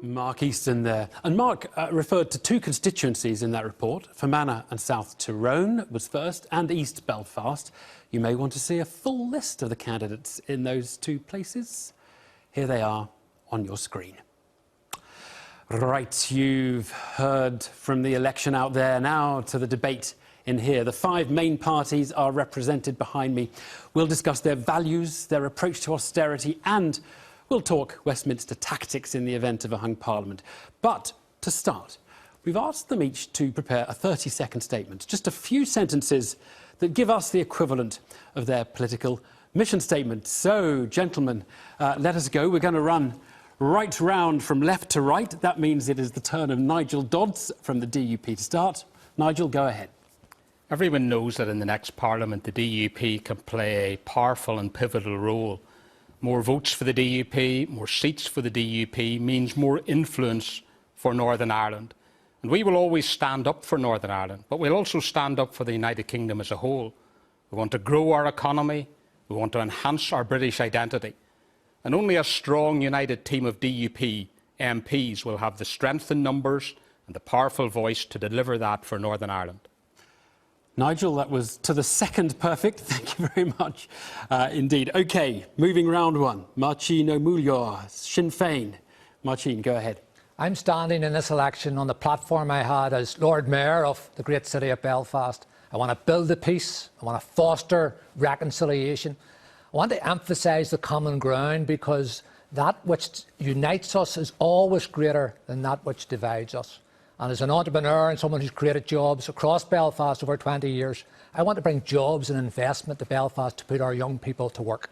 Mark Easton there. And Mark referred to two constituencies in that report. Fermanagh and South Tyrone was first, and East Belfast. You may want to see a full list of the candidates in those two places. Here they are on your screen. Right, you've heard from the election out there, now to the debate in here. The five main parties are represented behind me. We'll discuss their values, their approach to austerity, and we'll talk Westminster tactics in the event of a hung parliament. But to start, we've asked them each to prepare a 30-second statement, just a few sentences that give us the equivalent of their political mission statement. So, gentlemen, let us go. We're going to run right round from left to right. That means it is the turn of Nigel Dodds from the DUP to start. Nigel, go ahead. Everyone knows that in the next Parliament, the DUP can play a powerful and pivotal role. More votes for the DUP, more seats for the DUP means more influence for Northern Ireland. And we will always stand up for Northern Ireland, but we'll also stand up for the United Kingdom as a whole. We want to grow our economy, we want to enhance our British identity. And only a strong, united team of DUP MPs will have the strength in numbers and the powerful voice to deliver that for Northern Ireland. Nigel, that was to the second perfect. Thank you very much indeed. OK, moving round one. Máirtín Ó Muilleoir, Sinn Fein. Máirtín, go ahead. I'm standing in this election on the platform I had as Lord Mayor of the great city of Belfast. I want to build the peace. I want to foster reconciliation. I want to emphasise the common ground, because that which unites us is always greater than that which divides us. And as an entrepreneur and someone who's created jobs across Belfast over 20 years, I want to bring jobs and investment to Belfast to put our young people to work.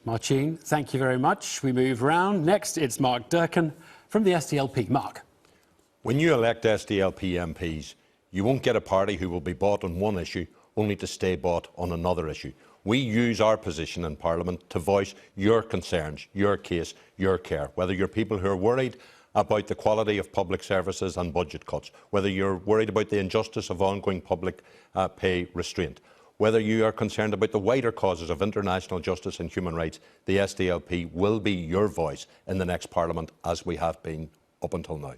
Máirtín, thank you very much. We move round. Next, it's Mark Durkan from the SDLP. Mark. When you elect SDLP MPs, you won't get a party who will be bought on one issue only to stay bought on another issue. We use our position in Parliament to voice your concerns, your case, your care. Whether you're people who are worried about the quality of public services and budget cuts, whether you're worried about the injustice of ongoing public pay restraint, whether you are concerned about the wider causes of international justice and human rights, the SDLP will be your voice in the next Parliament, as we have been up until now.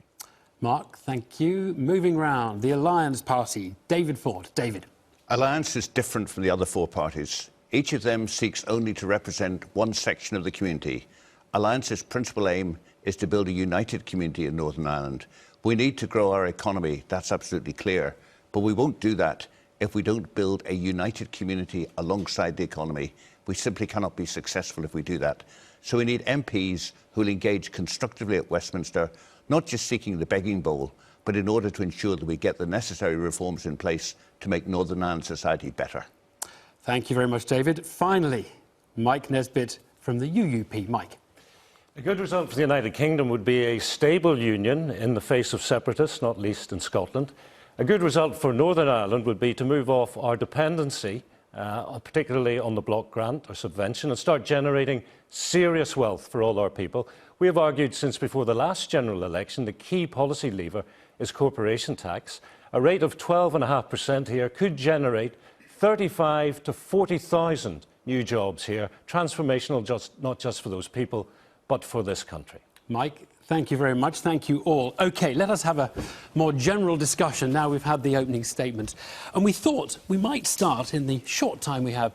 Mark, thank you. Moving round, the Alliance Party. David Ford. David. Alliance is different from the other four parties. Each of them seeks only to represent one section of the community. Alliance's principal aim is to build a united community in Northern Ireland. We need to grow our economy, that's absolutely clear. But we won't do that if we don't build a united community alongside the economy. We simply cannot be successful if we do that. So we need MPs who will engage constructively at Westminster, not just seeking the begging bowl, but in order to ensure that we get the necessary reforms in place to make Northern Ireland society better. Thank you very much, David. Finally, Mike Nesbitt from the UUP. Mike. A good result for the United Kingdom would be a stable union in the face of separatists, not least in Scotland. A good result for Northern Ireland would be to move off our dependency, particularly on the block grant or subvention, and start generating serious wealth for all our people. We have argued since before the last general election the key policy lever is corporation tax. A rate of 12.5% here could generate 35 to 40,000 new jobs here, transformational not just for those people, but for this country. Mike, thank you very much. Thank you all. OK, let us have a more general discussion now we've had the opening statement. And we thought we might start, in the short time we have,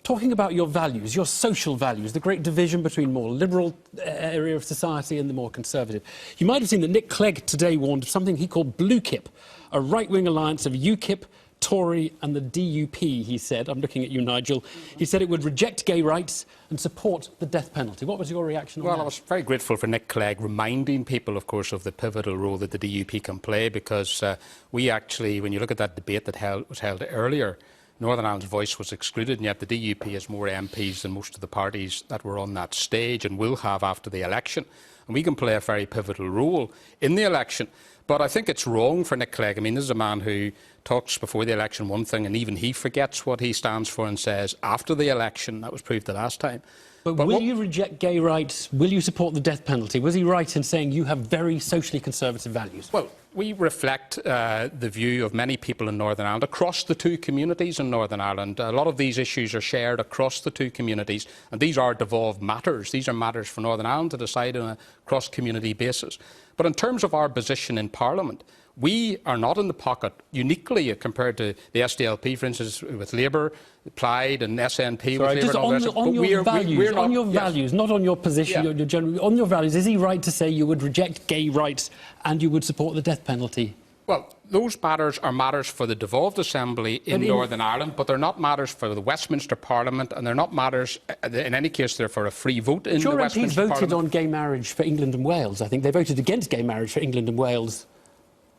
talking about your values, your social values, the great division between more liberal area of society and the more conservative. You might have seen that Nick Clegg today warned of something he called Blue Kip, a right-wing alliance of UKIP, Tory and the DUP, he said. I'm looking at you, Nigel. He said it would reject gay rights and support the death penalty. What was your reaction on that? Well, I was very grateful for Nick Clegg reminding people, of course, of the pivotal role that the DUP can play, because we actually, when you look at that debate that was held earlier, Northern Ireland's voice was excluded, and yet the DUP has more MPs than most of the parties that were on that stage and will have after the election. And we can play a very pivotal role in the election. But I think it's wrong for Nick Clegg. I mean, this is a man who talks before the election one thing, and even he forgets what he stands for and says after the election. That was proved the last time. But will you reject gay rights? Will you support the death penalty? Was he right in saying you have very socially conservative values? Well, We reflect the view of many people in Northern Ireland, across the two communities in Northern Ireland. A lot of these issues are shared across the two communities, and these are devolved matters. These are matters for Northern Ireland to decide on a cross-community basis. But in terms of our position in Parliament, we are not in the pocket uniquely compared to the SDLP, for instance, with Labour, Plaid and SNP. Sorry, with just Labour on your values, not on your position, Yeah. your general, on your values, is he right to say you would reject gay rights and you would support the death penalty? Well, those matters are matters for the devolved assembly in Northern Ireland, but they're not matters for the Westminster Parliament, and they're not matters, in any case, they're for a free vote in the Westminster Parliament. MPs voted on gay marriage for England and Wales. I think they voted against gay marriage for England and Wales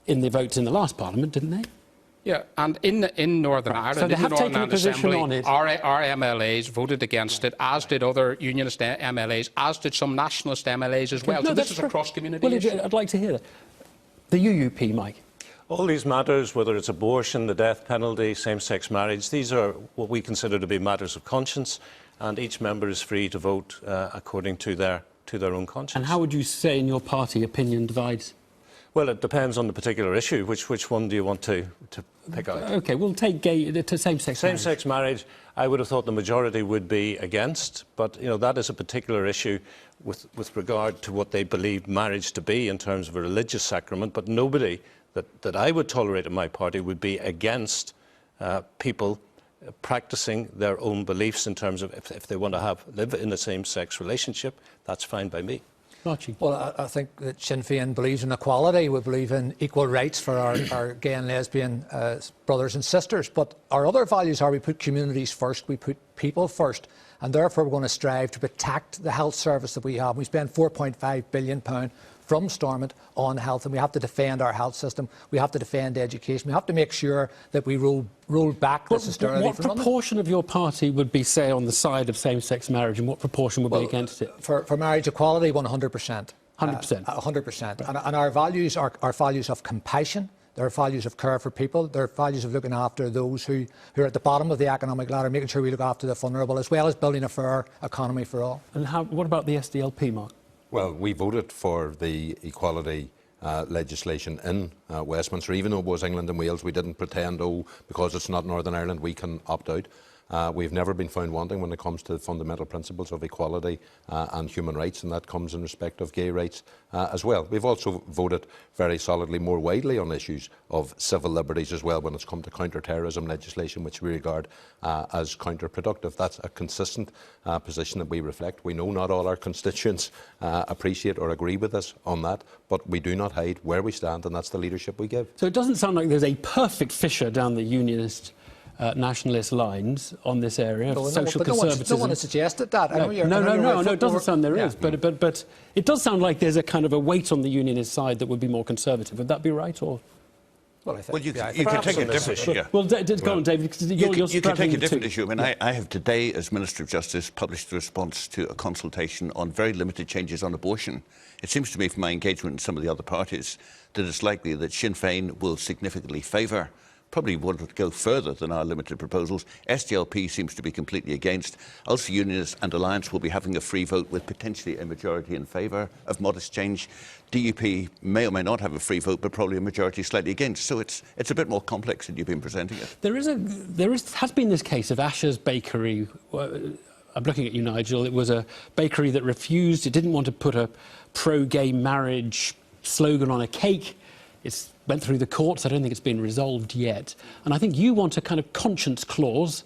in the votes in the last Parliament, didn't they? Yeah, and in Northern Ireland, so they have in the taken Northern a position Assembly, on it. Our MLAs voted against it, as did other unionist MLAs, as did some nationalist MLAs as well. No, so this is a cross-community issue. I'd like to hear that. The UUP, Mike. All these matters, whether it's abortion, the death penalty, same-sex marriage, these are what we consider to be matters of conscience, and each member is free to vote according to their own conscience. And how would you say in your party opinion divides? Well, it depends on the particular issue. Which one do you want to pick out? OK, we'll take gay to same-sex marriage. Same-sex marriage, I would have thought the majority would be against, but that is a particular issue with regard to what they believe marriage to be in terms of a religious sacrament, but nobody that I would tolerate in my party would be against people practising their own beliefs in terms of if they want to live in a same-sex relationship, that's fine by me. Máirtín. Well, I think that Sinn Fein believes in equality. We believe in equal rights for our gay and lesbian brothers and sisters. But our other values are we put communities first, we put people first. And therefore, we're going to strive to protect the health service that we have. We spend £4.5 billion from Stormont on health, and we have to defend our health system. We have to defend education. We have to make sure that we roll back this austerity. What proportion of your party would be, say, on the side of same-sex marriage, and what proportion would be against it? For marriage equality, 100%. 100%? 100%. And our values are values of compassion. They're values of care for people. They're values of looking after those who are at the bottom of the economic ladder, making sure we look after the vulnerable, as well as building a fair economy for all. And what about the SDLP, Mark? Well, we voted for the equality legislation in Westminster, even though it was England and Wales. We didn't pretend, because it's not Northern Ireland, we can opt out. We've never been found wanting when it comes to the fundamental principles of equality and human rights, and that comes in respect of gay rights as well. We've also voted very solidly more widely on issues of civil liberties as well when it's come to counter-terrorism legislation, which we regard as counterproductive. That's a consistent position that we reflect. We know not all our constituents appreciate or agree with us on that, but we do not hide where we stand, and that's the leadership we give. So it doesn't sound like there's a perfect fissure down the unionist nationalist lines on this area of social conservatism. No one has suggested that. No, it doesn't sound there is. But it does sound like there's a kind of a weight on the unionist side that would be more conservative. Would that be right? Or? Well, I think, you can take a different issue. Well, go on, David. You can take a different issue. I mean, I have today, as Minister of Justice, published a response to a consultation on very limited changes on abortion. It seems to me, from my engagement with some of the other parties, that it's likely that Sinn Fein will significantly favour, probably want to go further than our limited proposals. SDLP seems to be completely against. Ulster Unionists and Alliance will be having a free vote with potentially a majority in favour of modest change. DUP may or may not have a free vote, but probably a majority slightly against. So it's a bit more complex than you've been presenting it. There has been this case of Asher's Bakery. I'm looking at you, Nigel. It was a bakery that refused. It didn't want to put a pro-gay marriage slogan on a cake. It went through the courts. I don't think it's been resolved yet. And I think you want a kind of conscience clause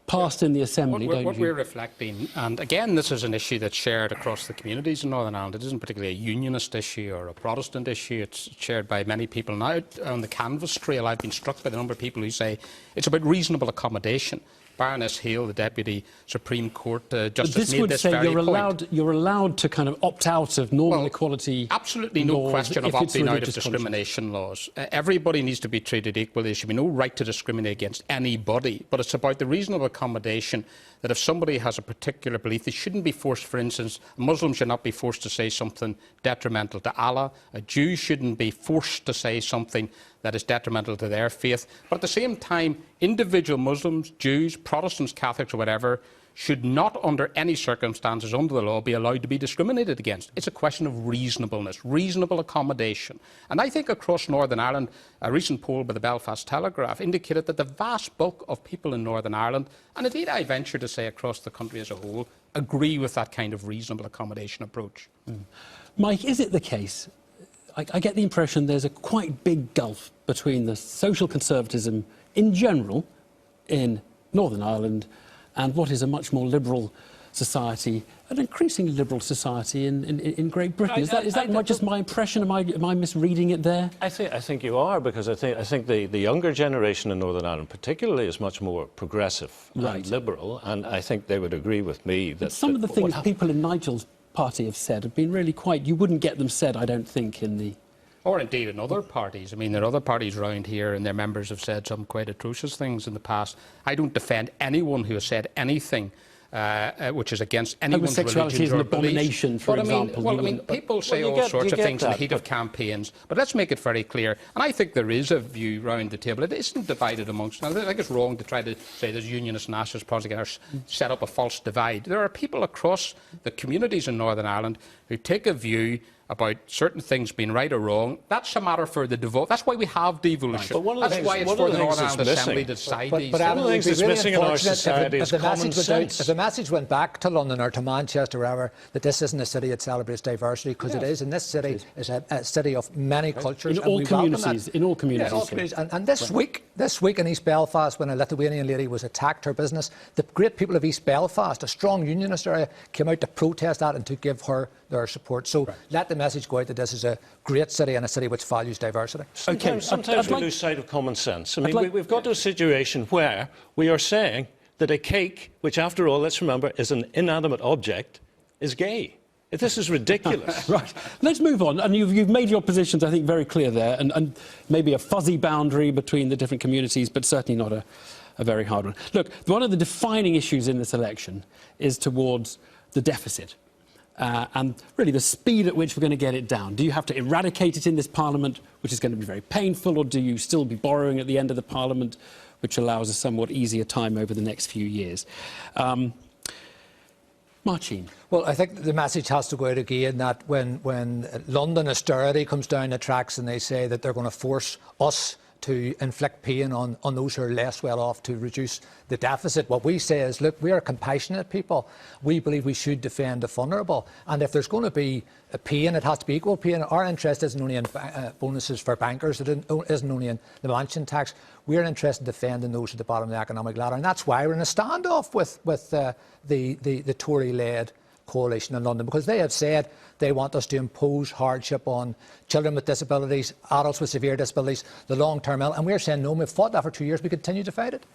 passed in the Assembly, don't you? What we're reflecting, and again, this is an issue that's shared across the communities in Northern Ireland. It isn't particularly a unionist issue or a Protestant issue. It's shared by many people. Now, on the canvas trail, I've been struck by the number of people who say it's about reasonable accommodation. Baroness Hale, the Deputy Supreme Court Justice, made this very point. You're allowed to kind of opt out of normal equality. Absolutely no question of opting out of discrimination laws. Everybody needs to be treated equally. There should be no right to discriminate against anybody. But it's about the reasonable accommodation that if somebody has a particular belief, they shouldn't be forced, for instance, a Muslim should not be forced to say something detrimental to Allah. A Jew shouldn't be forced to say something that is detrimental to their faith. But at the same time, individual Muslims, Jews, Protestants, Catholics or whatever should not, under any circumstances under the law, be allowed to be discriminated against. It's a question of reasonableness, reasonable accommodation. And I think across Northern Ireland, a recent poll by the Belfast Telegraph indicated that the vast bulk of people in Northern Ireland, and indeed I venture to say across the country as a whole, agree with that kind of reasonable accommodation approach. Mike, is it the case? I get the impression there's a quite big gulf between the social conservatism in general in Northern Ireland and what is a much more liberal society, an increasingly liberal society in Great Britain. Is that just my impression? Am I misreading it there? I think you are, because I think the younger generation in Northern Ireland particularly is much more progressive and liberal, and I think they would agree with me that... But some of the things people in Nigel's party have said have been really quite... You wouldn't get them said, I don't think, in the... Or indeed in other parties. I mean, there are other parties around here and their members have said some quite atrocious things in the past. I don't defend anyone who has said anything which is against anyone's religion or abomination, for example. I mean, people say all sorts of things in the heat of campaigns, but let's make it very clear. And I think there is a view round the table. It isn't divided amongst... I think it's wrong to try to say there's Unionist nationalist project set up a false divide. There are people across the communities in Northern Ireland who take a view about certain things being right or wrong. That's a matter for the devolve. That's why we have devolution. That's why it's for the Northern Ireland Assembly to decide these things. One of the things that's missing in our society is common sense. If the message went back to London or to Manchester, wherever, that this isn't a city that celebrates diversity, because it is, and this city is a city of many cultures. In all communities. In all communities. Yeah, and this week in East Belfast, when a Lithuanian lady was attacked her business, the great people of East Belfast, a strong unionist area, came out to protest that and to give her their support. So let the message go out that this is a great city and a city which values diversity. Sometimes we lose sight of common sense. I mean, we've got to a situation where we are saying that a cake, which after all, let's remember, is an inanimate object, is gay. This is ridiculous. Right. Let's move on. And you've made your positions, I think, very clear there, and maybe a fuzzy boundary between the different communities, but certainly not a very hard one. Look, one of the defining issues in this election is towards the deficit. And really the speed at which we're going to get it down. Do you have to eradicate it in this Parliament, which is going to be very painful, or do you still be borrowing at the end of the Parliament, which allows a somewhat easier time over the next few years? Máirtín. Well, I think the message has to go out again that when London austerity comes down the tracks and they say that they're going to force us to inflict pain on those who are less well off to reduce the deficit. What we say is, look, we are compassionate people. We believe we should defend the vulnerable. And if there's going to be a pain, it has to be equal pain. Our interest isn't only in bonuses for bankers. It isn't only in the mansion tax. We're interested in defending those at the bottom of the economic ladder. And that's why we're in a standoff with the Tory-led coalition in London, because they have said they want us to impose hardship on children with disabilities, adults with severe disabilities, the long-term ill, and we're saying no. We've fought that for 2 years. We continue to fight it.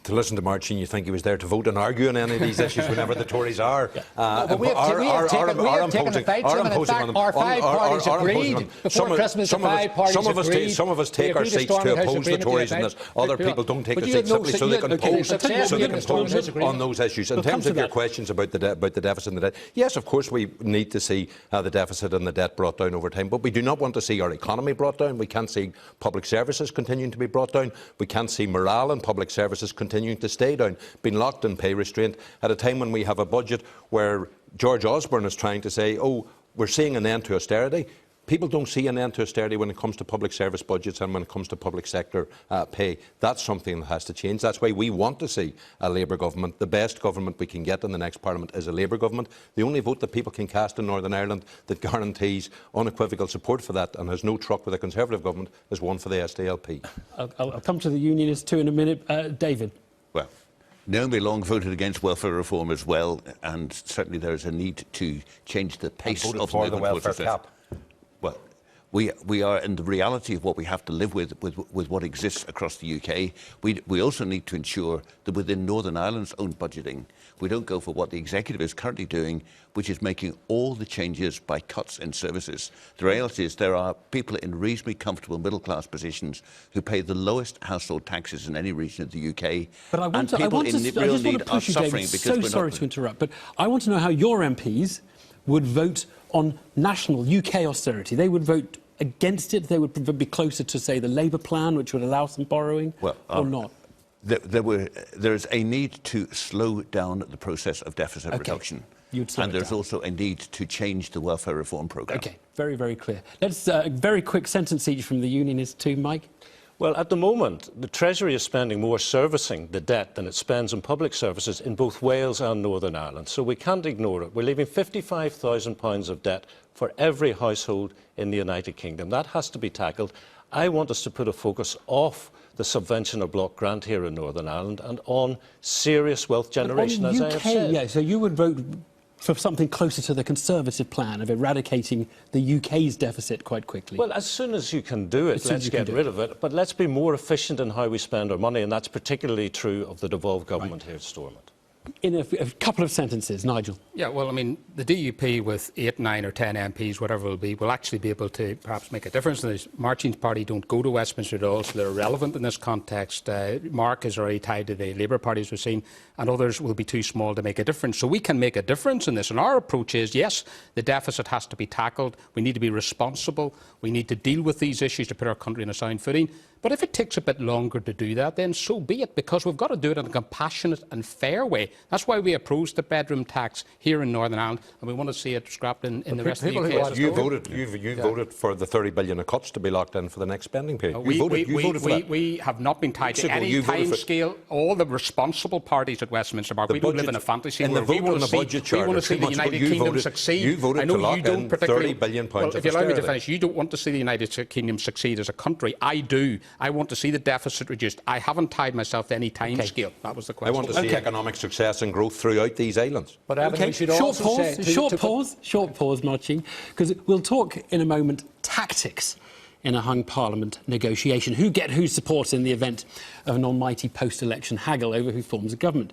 To listen to Máirtín, you think he was there to vote and argue on any of these issues whenever the Tories are. We have taken the fight to them, and in fact, our five parties agreed before Christmas. Some of us take our seats to oppose the Tories in this. Other people don't take the seats simply so they can oppose on those issues. In terms of your questions about the deficit and the debt, yes, of course we need to see the deficit and the debt brought down over time, but we do not want to see our economy brought down. We can't see public services continuing to be brought down. We can't see morale in public services continuing to stay down, being locked in pay restraint at a time when we have a budget where George Osborne is trying to say, oh, we're seeing an end to austerity. People don't see an end to austerity when it comes to public service budgets and when it comes to public sector pay. That's something that has to change. That's why we want to see a Labour government. The best government we can get in the next Parliament is a Labour government. The only vote that people can cast in Northern Ireland that guarantees unequivocal support for that and has no truck with a Conservative government is one for the SDLP. I'll come to the Unionists too in a minute. David. Well, Naomi Long voted against welfare reform as well, and certainly there is a need to change the pace of the welfare cap. Well, we are in the reality of what we have to live with what exists across the UK. We also need to ensure that within Northern Ireland's own budgeting, we don't go for what the Executive is currently doing, which is making all the changes by cuts in services. The reality is there are people in reasonably comfortable middle-class positions who pay the lowest household taxes in any region of the UK. But I just want to push you, David. So sorry to interrupt, but I want to know how your MPs would vote on national UK austerity. They would vote against it. They would be closer to, say, the Labour plan, which would allow some borrowing, or not. there is a need to slow down the process of deficit reduction. And there's also a need to change the welfare reform programme. OK, very, very clear. Let's very quick sentence each from the Unionists too, Mike. Well, at the moment, the Treasury is spending more servicing the debt than it spends on public services in both Wales and Northern Ireland, so we can't ignore it. We're leaving £55,000 of debt for every household in the United Kingdom. That has to be tackled. I want us to put a focus off the subvention or block grant here in Northern Ireland and on serious wealth generation, as I have said. Yeah, so you would vote for something closer to the Conservative plan of eradicating the UK's deficit quite quickly. Well, as soon as you can do it, let's get rid of it. But let's be more efficient in how we spend our money, and that's particularly true of the devolved government here at Stormont. In a couple of sentences, Nigel. Yeah, well, I mean, the DUP with 8, 9 or 10 MPs, whatever it will be, will actually be able to perhaps make a difference. Máirtín's party don't go to Westminster at all, so they're irrelevant in this context. Mark is already tied to the Labour Party, as we've seen, and others will be too small to make a difference. So we can make a difference in this, and our approach is, yes, the deficit has to be tackled. We need to be responsible. We need to deal with these issues to put our country on a sound footing. But if it takes a bit longer to do that, then so be it, because we've got to do it in a compassionate and fair way. That's why we oppose the bedroom tax here in Northern Ireland, and we want to see it scrapped in the rest of the UK. You voted for the 30 billion of cuts to be locked in for the next spending period. We have not been tied to any time scale. All the responsible parties at Westminster, Mark, we don't live in a fantasy world. We want to see the United Kingdom succeed. You voted to lock in £30 billion well, if you allow me to finish, you don't want to see the United Kingdom succeed as a country. I do. I want to see the deficit reduced. I haven't tied myself to any time scale. That was the question. I want to see economic success and growth throughout these islands. But Evan, we should short pause, Máirtín, because we'll talk in a moment tactics in a hung Parliament negotiation. Who get whose support in the event of an almighty post-election haggle over who forms a government.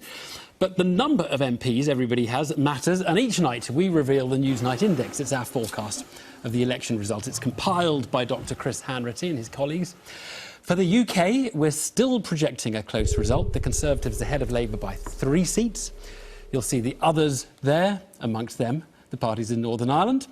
But the number of MPs everybody has matters, and each night we reveal the Newsnight Index. It's our forecast of the election result. It's compiled by Dr. Chris Hanratty and his colleagues. For the UK, we're still projecting a close result. The Conservatives ahead of Labour by 3 seats. You'll see the others there, amongst them, the parties in Northern Ireland.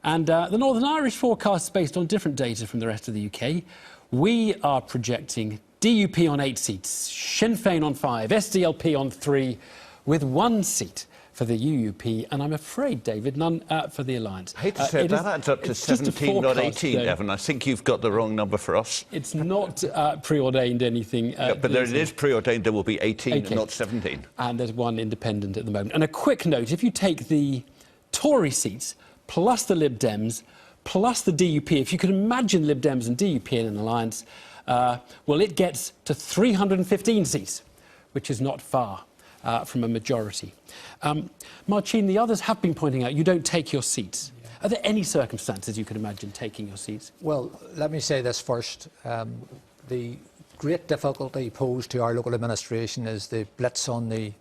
And the Northern Irish forecast is based on different data from the rest of the UK. We are projecting DUP on 8 seats, Sinn Fein on 5, SDLP on 3, with 1 seat for the UUP, and I'm afraid, David, none for the Alliance. I hate to say that adds up to 17, not 18, Evan. I think you've got the wrong number for us. It's not preordained anything. But there it is preordained. There will be 18 and not 17. And there's 1 independent at the moment. And a quick note, if you take the Tory seats, plus the Lib Dems, plus the DUP, if you can imagine Lib Dems and DUP in an alliance, well, it gets to 315 seats, which is not far from a majority. Máirtín, the others have been pointing out you don't take your seats. Yeah. Are there any circumstances you could imagine taking your seats? Well, let me say this first. The great difficulty posed to our local administration is the blitz on the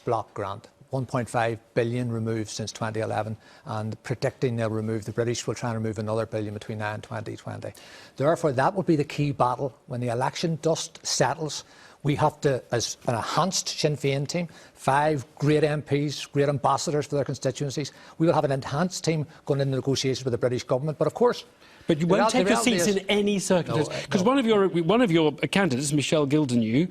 block grant. 1.5 billion removed since 2011, and predicting they'll remove, the British will try and remove another billion between now and 2020. Therefore, that will be the key battle. When the election dust settles, we have to, as an enhanced Sinn Fein team, 5 great MPs, great ambassadors for their constituencies, we will have an enhanced team going into negotiations with the British government. But of course, but you won't take your seats in any circumstances, because one of your candidates, Michelle Gildenew,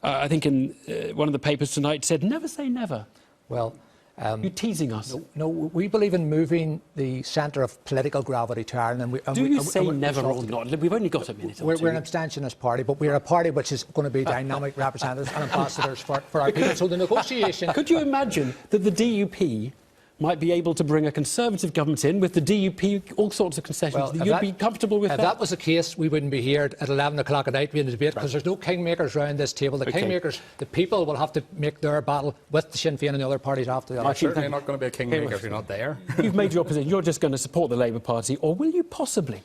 I think in one of the papers tonight, said, "Never say never." Well, you're teasing us. No, we believe in moving the centre of political gravity to Ireland. Do you say never or not? We've only got a minute or two. We're an abstentionist party, but we're a party which is going to be dynamic representatives and ambassadors for our people. So the negotiation... Could you imagine that the DUP might be able to bring a Conservative government in with the DUP, all sorts of concessions? You'd be comfortable with that? If that was the case, we wouldn't be here at 11 o'clock at night being a debate, because there's no kingmakers around this table. The kingmakers, the people will have to make their battle with the Sinn Féin and the other parties after that. I'm certainly not going to be a kingmaker if you're not there. You've made your position. You're just going to support the Labour Party, or will you possibly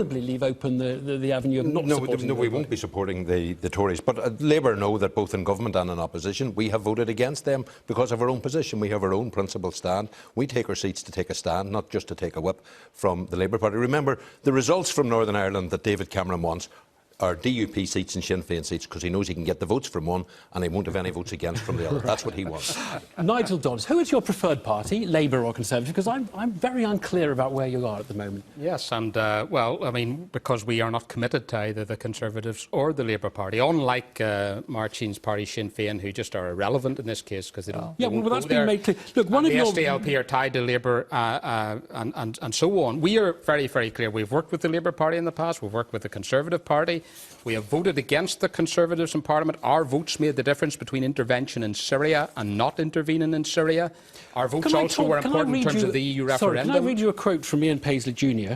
leave open the avenue of not supporting No, we won't be supporting the Tories. But Labour know that both in government and in opposition, we have voted against them because of our own position. We have our own principled stand. We take our seats to take a stand, not just to take a whip from the Labour Party. Remember, the results from Northern Ireland that David Cameron wants are DUP seats and Sinn Fein seats because he knows he can get the votes from one and he won't have any votes against from the other. That's what he wants. Nigel Dodds, who is your preferred party, Labour or Conservative? Because I'm very unclear about where you are at the moment. Yes, and well, I mean, because we are not committed to either the Conservatives or the Labour Party, unlike Máirtín's party Sinn Fein, who just are irrelevant in this case because they don't. Yeah, well, that's been there. made clear. Look, one of the your SDLP are tied to Labour and so on. We are very, very clear. We've worked with the Labour Party in the past. We've worked with the Conservative Party. We have voted against the Conservatives in Parliament. Our votes made the difference between intervention in Syria and not intervening in Syria. Our votes also were important in terms of the EU referendum. Can I read you a quote from Ian Paisley Jr.?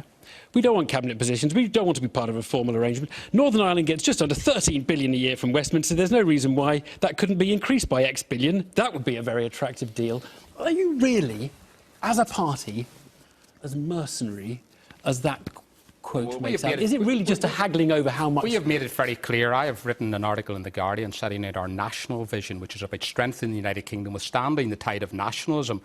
We don't want cabinet positions. We don't want to be part of a formal arrangement. Northern Ireland gets just under 13 billion a year from Westminster. There's no reason why that couldn't be increased by X billion. That would be a very attractive deal. Are you really, as a party, as mercenary as that quote makes out? Is it really just a haggling over how much? We have made it very clear. I have written an article in The Guardian setting out our national vision, which is about strengthening the United Kingdom, withstanding the tide of nationalism,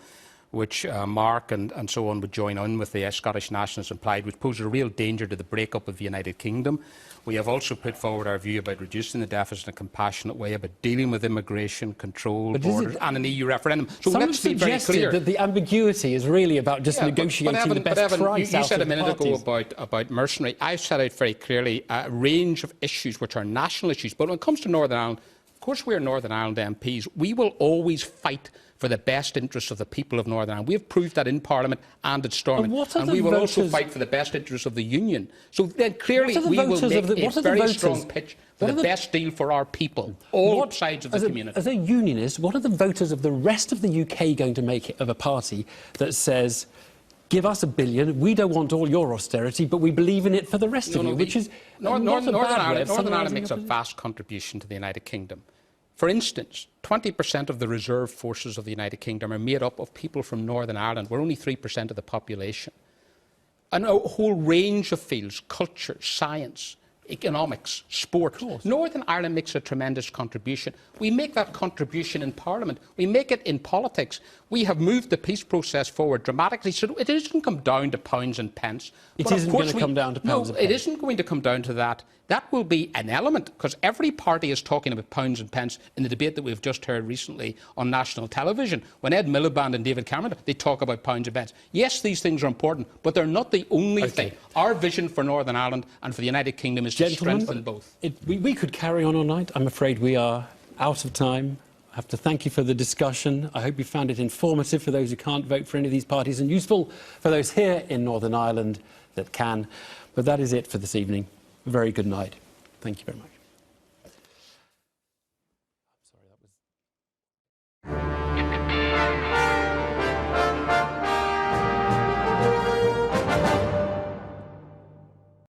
which Mark and so on would join in with the Scottish nationalists implied, which poses a real danger to the breakup of the United Kingdom. We have also put forward our view about reducing the deficit in a compassionate way, about dealing with immigration, control, borders and an EU referendum. So let's be very clear. That the ambiguity is really about just negotiating the best price. You said a minute ago parties. about mercenary. I set out very clearly a range of issues which are national issues. But when it comes to Northern Ireland, of course we are Northern Ireland MPs. We will always fight for the best interests of the people of Northern Ireland. We have proved that in Parliament and at Stormont. And we will also fight for the best interests of the Union. So then clearly we will make a very strong pitch for the best deal for our people, all sides of the community. As a unionist, what are the voters of the rest of the UK going to make of a party that says, give us £1 billion, we don't want all your austerity, but we believe in it for the rest of you, which is Northern Ireland makes a vast contribution to the United Kingdom. For instance, 20% of the reserve forces of the United Kingdom are made up of people from Northern Ireland. We're only 3% of the population. And a whole range of fields, culture, science, economics, sport. Northern Ireland makes a tremendous contribution. We make that contribution in Parliament. We make it in politics. We have moved the peace process forward dramatically. So it doesn't come down to pounds and pence. It isn't going to come down to pounds and pence. No, it isn't going to come down to that. That will be an element, because every party is talking about pounds and pence in the debate that we've just heard recently on national television. When Ed Miliband and David Cameron, they talk about pounds and pence. Yes, these things are important, but they're not the only thing. Our vision for Northern Ireland and for the United Kingdom is to strengthen both. We could carry on all night. I'm afraid we are out of time. I have to thank you for the discussion. I hope you found it informative for those who can't vote for any of these parties and useful for those here in Northern Ireland that can. But that is it for this evening. A very good night. Thank you very much.